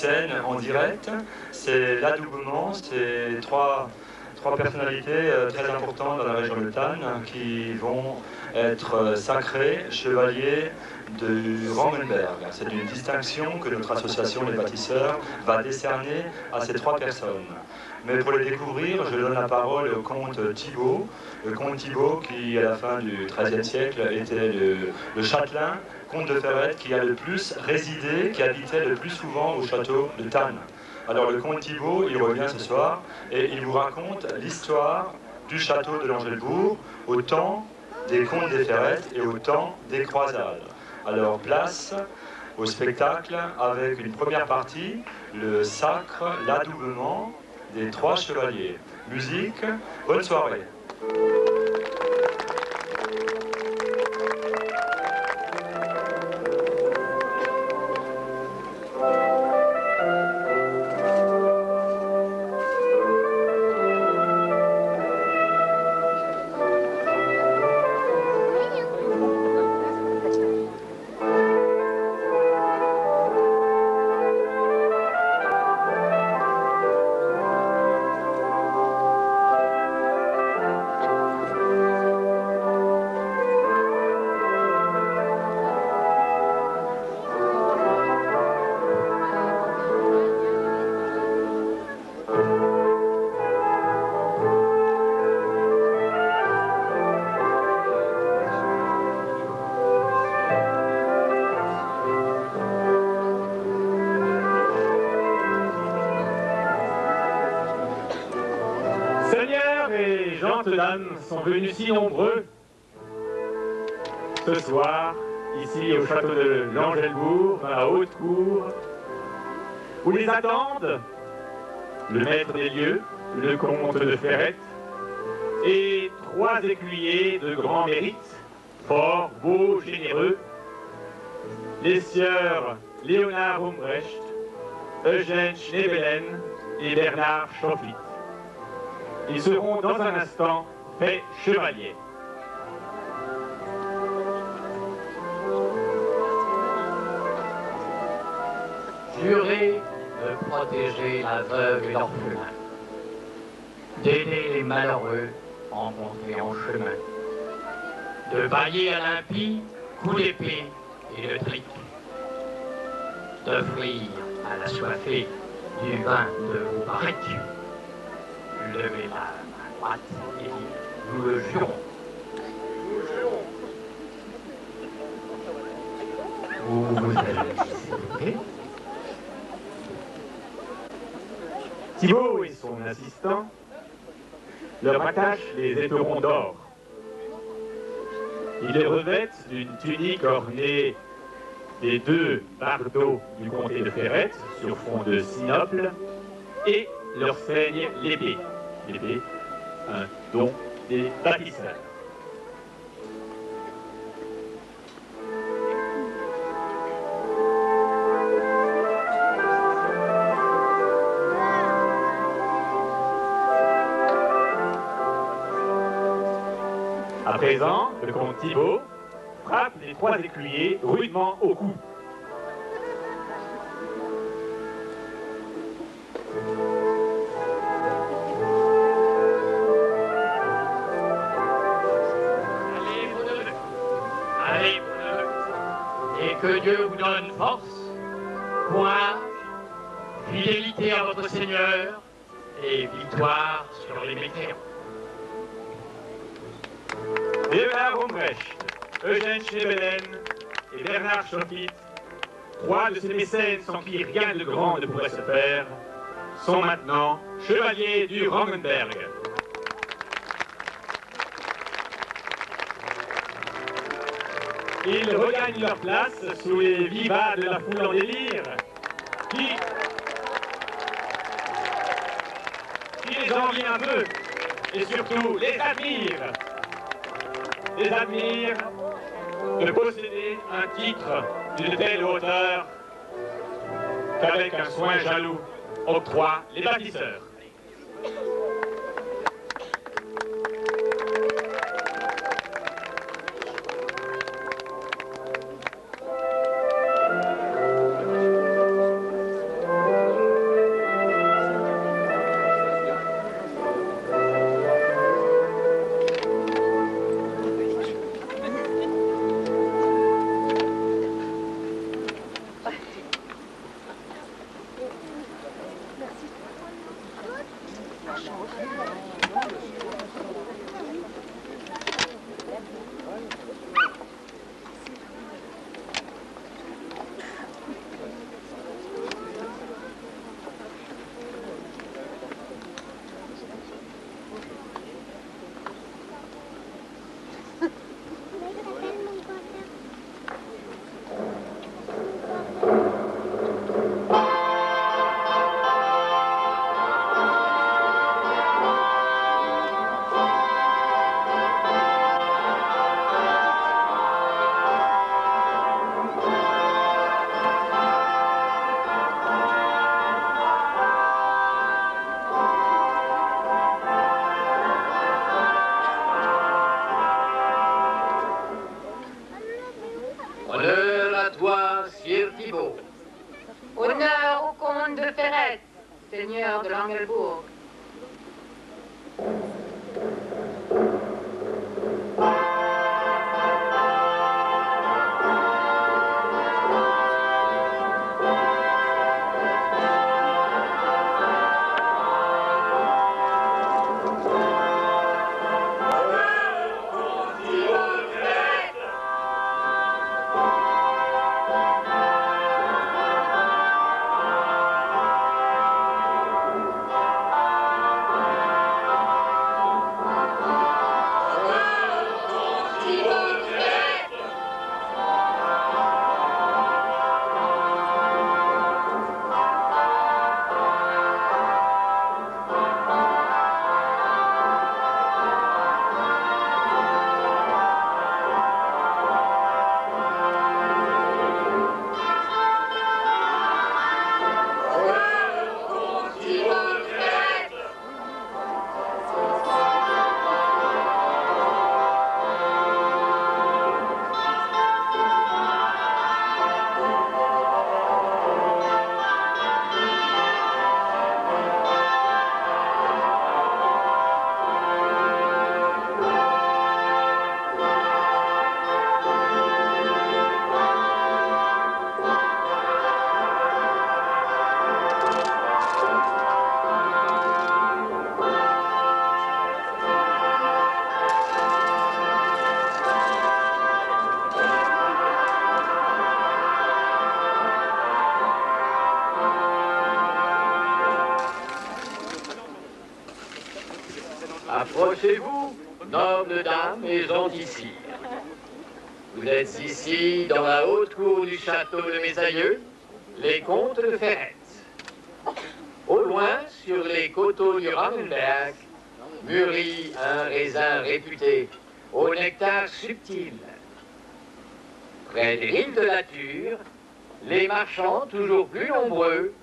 scène en direct. C'est l'adoubement, c'est trois personnalités très importantes dans la région de Thann qui vont être sacrés chevaliers du Rangenberg. C'est une distinction que notre association Les Bâtisseurs va décerner à ces trois personnes. Mais pour les découvrir, je donne la parole au comte Thibaut. Le comte Thibaut qui, à la fin du XIIIe siècle, était le châtelain, comte de Ferrette, qui a le plus résidé, qui habitait le plus souvent au château de Thann. Alors le comte Thibaut, il revient ce soir et il vous raconte l'histoire du château de Langelbourg au temps des comtes des Ferrettes et au temps des croisades. Alors place au spectacle avec une première partie, le sacre, l'adoubement des trois chevaliers. Musique, bonne soirée. Sont venus si nombreux ce soir, ici au château de Langelbourg, dans la haute cour, où les attendent le maître des lieux, le comte de Ferrette, et trois écuyers de grand mérite, forts, beaux, généreux, les sieurs Léonard Rumbrecht, Eugène Schnebelen et Bernard Schoffit. Ils seront dans un instant faits chevaliers. Jurez de protéger la veuve et l'orphelin, d'aider les malheureux rencontrés en chemin, de bailler à l'impie coup d'épée et de trique, d'offrir à la soifée du vin de vos barriques. Levez la main droite et nous le jurons. Vous allez Thibaut et son assistant leur attachent les éperons d'or. Ils les revêtent d'une tunique ornée des deux bardeaux du comté de Ferrette sur fond de sinople et leur ceignent l'épée. L'épée, un don des bâtisseurs. À présent, le comte Thibaut frappe les trois écuyers rudement au cou. Que Dieu vous donne force, courage, fidélité à votre Seigneur et victoire sur les mécréants. Léonard Rumbrecht, Eugène Schnebelen et Bernard Schoffit, trois de ces mécènes sans qui rien de grand ne pourrait se faire, sont maintenant chevaliers du Rangenberg. Ils regagnent leur place sous les vivas de la foule en délire, qui les envie un peu, et surtout les admire. Les admire de posséder un titre d'une telle hauteur qu'avec un soin jaloux octroient les bâtisseurs. Honneur à toi, Sire Thibault. Honneur au comte de Ferrette, seigneur de l'Angelbourg. Approchez-vous, nobles dames et gentils sires. Vous êtes ici dans la haute cour du château de mes aïeux, les comtes de Ferrette. Au loin, sur les coteaux du Rammenberg, mûrit un raisin réputé au nectar subtil. Près des rives de la Ture, les marchands, toujours plus nombreux,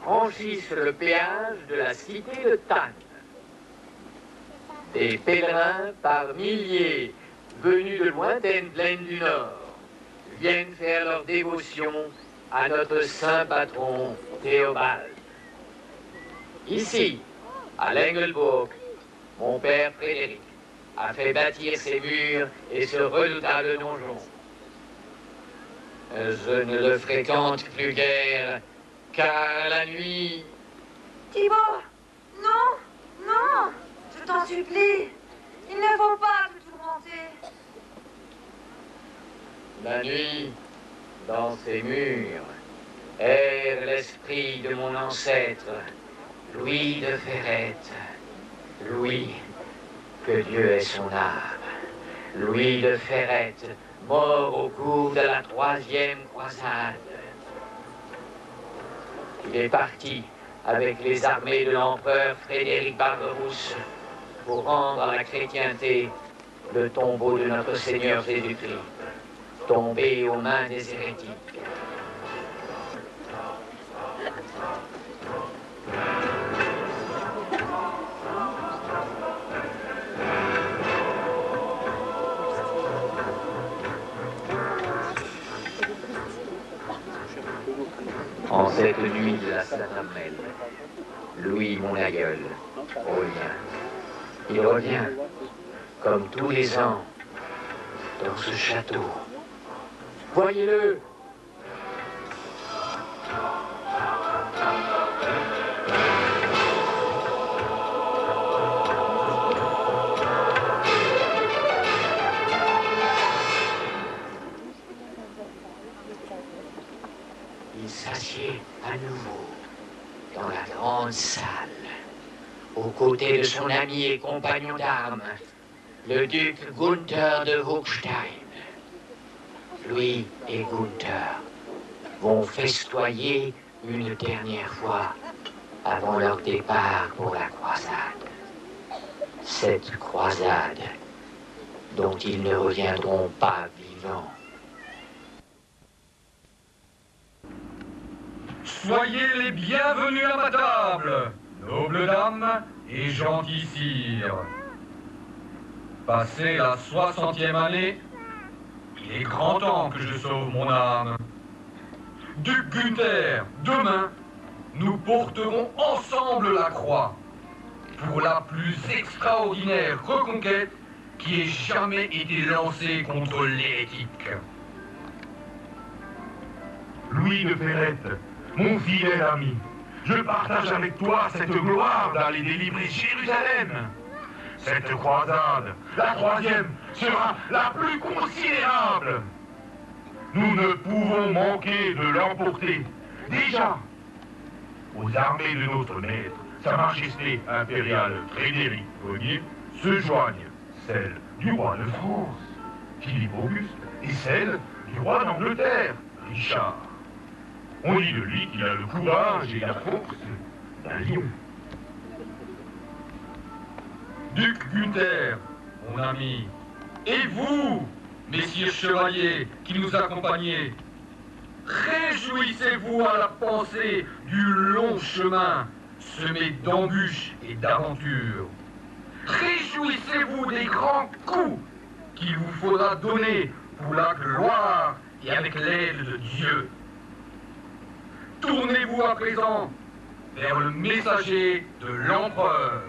franchissent le péage de la cité de Tannes. Des pèlerins par milliers, venus de lointaines plaines du Nord, viennent faire leur dévotion à notre saint patron Théobald. Ici, à l'Engelbourg, mon père Frédéric a fait bâtir ces murs et ce redoutable donjon. Je ne le fréquente plus guère, car la nuit... Thibault, non, non, je t'en supplie, il ne faut pas te tourmenter. La nuit, dans ces murs, erre l'esprit de mon ancêtre, Louis de Ferrette. Louis, que Dieu ait son âme. Louis de Ferrette, mort au cours de la 3e croisade. Il est parti avec les armées de l'empereur Frédéric Barberousse pour rendre à la chrétienté le tombeau de notre Seigneur Jésus-Christ, tombé aux mains des hérétiques. En cette nuit de la Saint-Amel, Louis, mon aïeul, revient. Il revient, comme tous les ans, dans ce château. Voyez-le! la grande salle, aux côtés de son ami et compagnon d'armes, le duc Gunther de Hochstein. Lui et Gunther vont festoyer une dernière fois avant leur départ pour la croisade. Cette croisade dont ils ne reviendront pas vivants. Soyez les bienvenus à ma table, nobles dames et gentils sires. Passé la 60e année, il est grand temps que je sauve mon âme. Duc Gunther, demain, nous porterons ensemble la croix pour la plus extraordinaire reconquête qui ait jamais été lancée contre l'hérétique. Louis de Ferrette, mon fidèle ami, je partage avec toi cette gloire d'aller délivrer Jérusalem. Cette croisade, la troisième, sera la plus considérable. Nous ne pouvons manquer de l'emporter. Déjà, aux armées de notre maître, Sa Majesté impériale Frédéric Ier, se joignent celles du roi de France, Philippe Auguste, et celles du roi d'Angleterre, Richard. On dit de lui qu'il a le courage et la force d'un lion. Duc Gunther, mon ami, et vous, messieurs chevaliers qui nous accompagnez, réjouissez-vous à la pensée du long chemin semé d'embûches et d'aventures. Réjouissez-vous des grands coups qu'il vous faudra donner pour la gloire et avec l'aide de Dieu. Tournez-vous à présent vers le messager de l'empereur.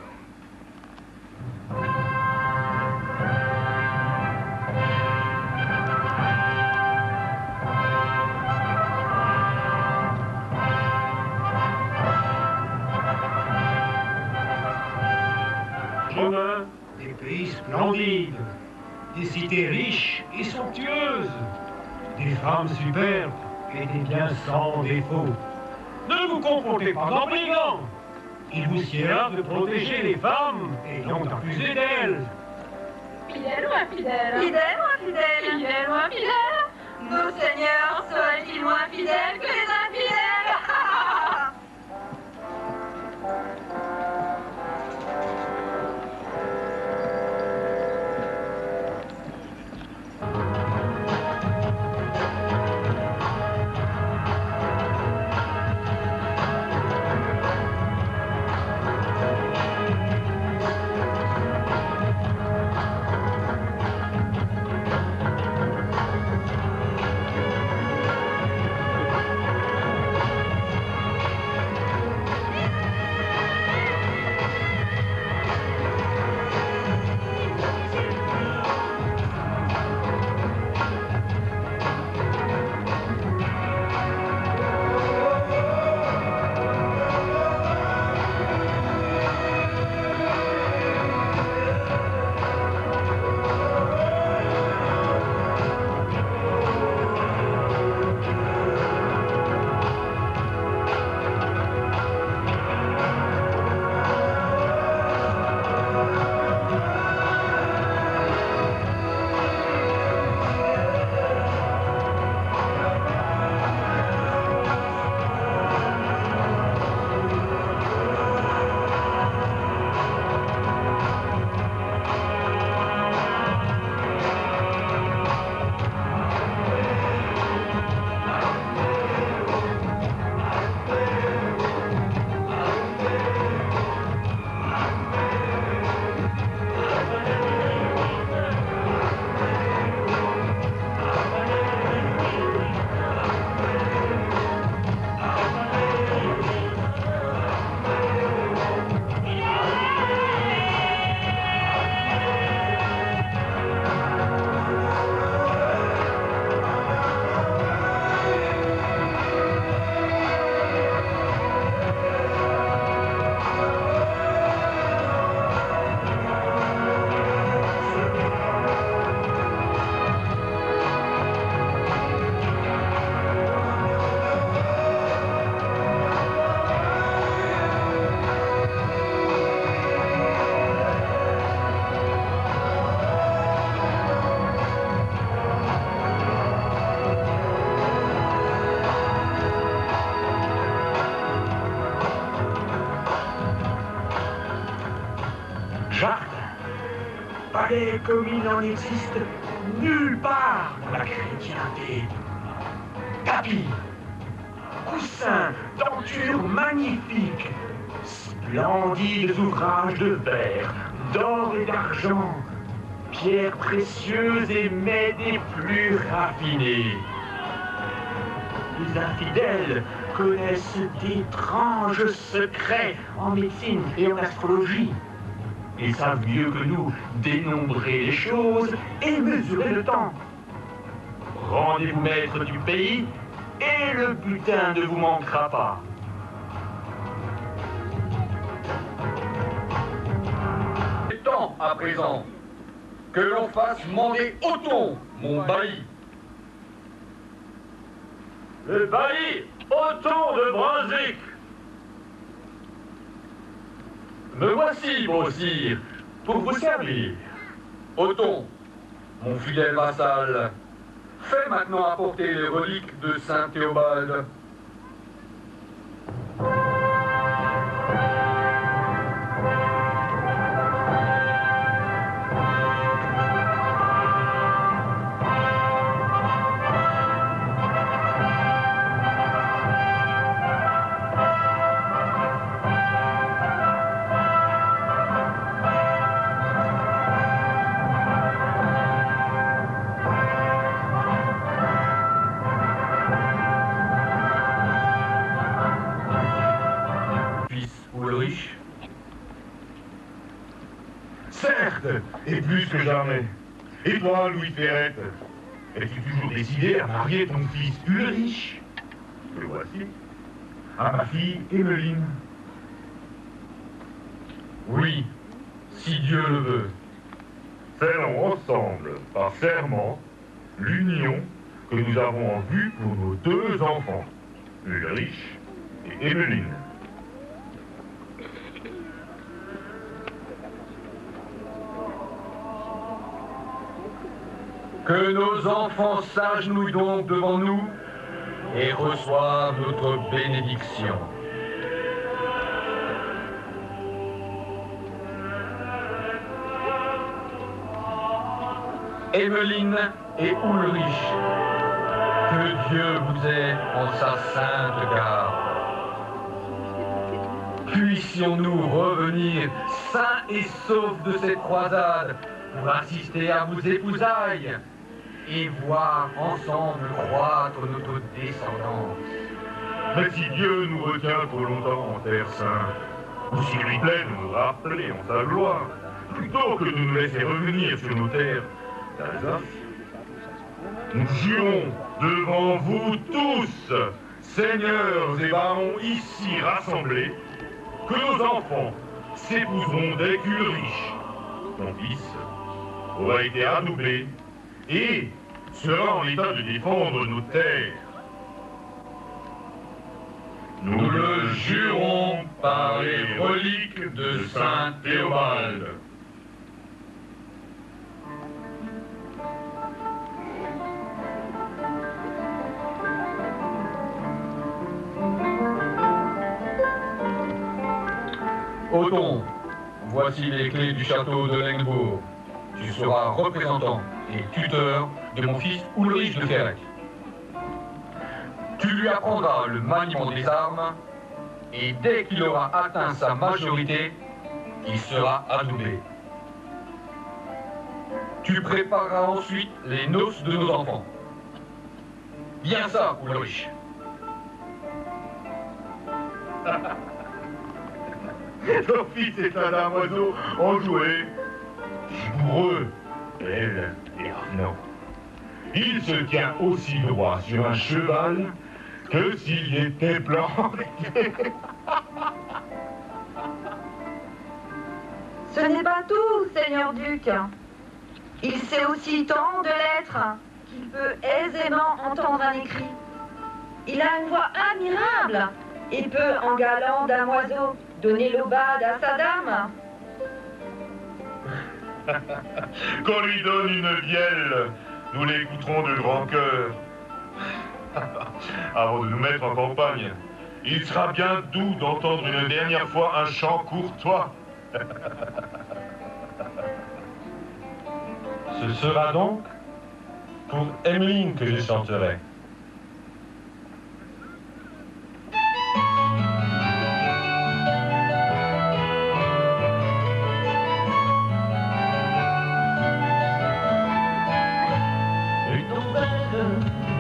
Chemin des pays splendides, des cités riches et somptueuses, des femmes superbes et des biens sans défaut. Ne vous comportez pas en brigands. Il vous sied de protéger les femmes et non d'accuser d'elles. Fidèle ou infidèle? Fidèle ou infidèle? Fidèle ou infidèle? Nos seigneurs seraient-ils moins fidèles que les infidèles? jardin, palais comme il n'en existe nulle part dans la chrétienté. Tapis, coussins, tentures magnifiques, splendides ouvrages de verre, d'or et d'argent, pierres précieuses et mets des plus raffinés. Les infidèles connaissent d'étranges secrets en médecine et en astrologie. Ils savent mieux que nous dénombrer les choses et mesurer le temps. Rendez-vous maître du pays et le butin ne vous manquera pas. Il est temps à présent que l'on fasse mander Othon, mon bailli. Le bailli Othon de Brunswick. Me voici, beau sire, pour vous servir. Othon, mon fidèle vassal, fais maintenant apporter les reliques de Saint Théobald. Certes, et plus que jamais. Et toi, Louis Ferrette, es-tu toujours décidé à marier ton fils Ulrich? Le voici. À ma fille Emmeline. Oui, si Dieu le veut. Scellons ensemble, par serment, l'union que nous avons en vue pour nos deux enfants, Ulrich et Emmeline. Que nos enfants s'agenouillent donc devant nous et reçoivent notre bénédiction. Emmeline et Ulrich, que Dieu vous ait en sa sainte garde. Puissions-nous revenir sains et saufs de cette croisade pour assister à vos épousailles et voir ensemble croître notre descendance. Mais si Dieu nous retient trop longtemps en terre sainte, ou s'il lui plaît de nous rappeler en sa gloire, plutôt que de nous laisser revenir sur nos terres d'Alsace, nous jurons devant vous tous, seigneurs et barons ici rassemblés, que nos enfants s'épouseront dès qu'Ulrich, mon fils, aura été adoubé et sera en état de défendre nos terres. Nous le jurons par les reliques de Saint Théobald. Othon, voici les clés du château de Lengbourg. Tu seras représentant et tuteur de mon fils Ulrich de Ferrette. Tu lui apprendras le maniement des armes et dès qu'il aura atteint sa majorité, il sera adoubé. Tu prépareras ensuite les noces de nos enfants. Bien ça, Ulrich. Ton fils est un damoiseau enjoué, vigoureux, belle et ardent. Il se tient aussi droit sur un cheval que s'il était planté. Ce n'est pas tout, Seigneur Duc. Il sait aussi tant de lettres qu'il peut aisément entendre un écrit. Il a une voix admirable et peut, en galant damoiseau, donner l'aubade à sa dame. Qu'on lui donne une vielle, nous l'écouterons de grand cœur. Avant de nous mettre en campagne, il sera bien doux d'entendre une dernière fois un chant courtois. Ce sera donc pour Emmeline que je chanterai. Une tombelle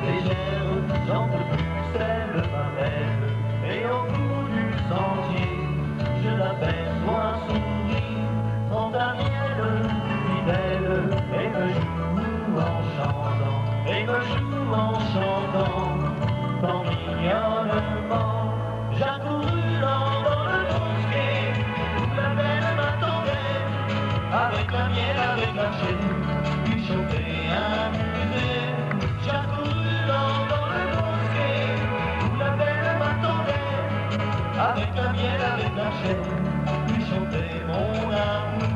légère, j'en peux plus, celle pareille, et au bout du sentier, je l'aperçois sourire, en miel fidèle, et me joue en chantant, tant mignonnement. J'accourus dans le bosquet, où la belle m'attendait, avec la miel, avec la chaîne, lui chantait un musée. J'accourus dans le bosquet, où la belle m'attendait, avec la miel, avec la chaîne, lui chantait mon amour.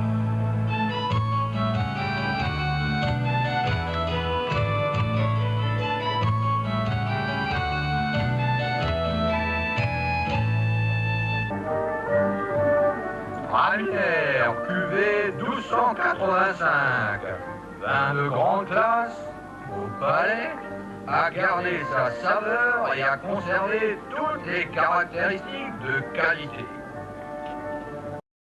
Ramière, cuvée 1285. Vin de grande classe, au palais, a gardé sa saveur et a conservé toutes les caractéristiques de qualité.